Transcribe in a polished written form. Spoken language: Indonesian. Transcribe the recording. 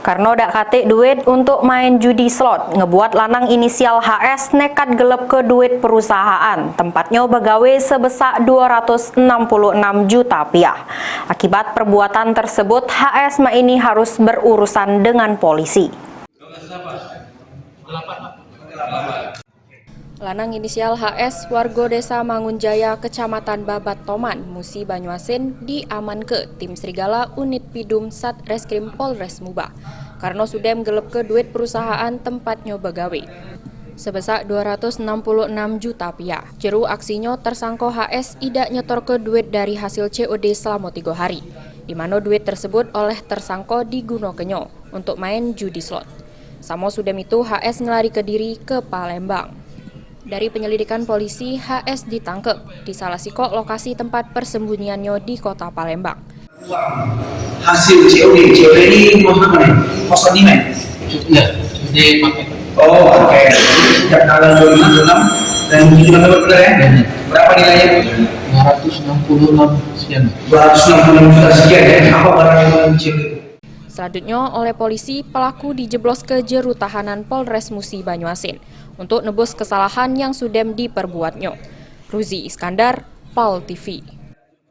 Karena dak kate duit untuk main judi slot, ngebuat lanang inisial HS nekat gelap ke duit perusahaan, tempatnya begawe sebesar 266 juta rupiah. Akibat perbuatan tersebut, HS ini harus berurusan dengan polisi. Lanang inisial HS, warga desa Mangunjaya, Kecamatan Babat Toman, Musi Banyuasin, diamanke tim Serigala Unit Pidum Satreskrim Polres Muba karena sudah menggelap ke duit perusahaan tempatnya begawe sebesar 266 juta rupiah. Jeru aksinya tersangka HS tidak nyetor ke duit dari hasil COD selama 3 hari, di mana duit tersebut oleh tersangka digunakannya untuk main judi slot. Samo sudah itu HS ngelari ke diri ke Palembang. Dari penyelidikan polisi, HS ditangkap di salah siko lokasi tempat persembunyiannya di kota Palembang. Hasil COD ini apa nih? Kosong ini? Ya, di pakai. Oh, pakai. Sejak tanggal 26 dan 7 November benar ya? Berapa nilainya? 266 sekian. 266 juta sekian ya? Apa barang yang COD? Selanjutnya, oleh polisi, pelaku dijeblos ke jeru tahanan Polres Musi Banyuasin untuk nebus kesalahan yang sudah diperbuatnya. Ruzi Iskandar, PAL TV.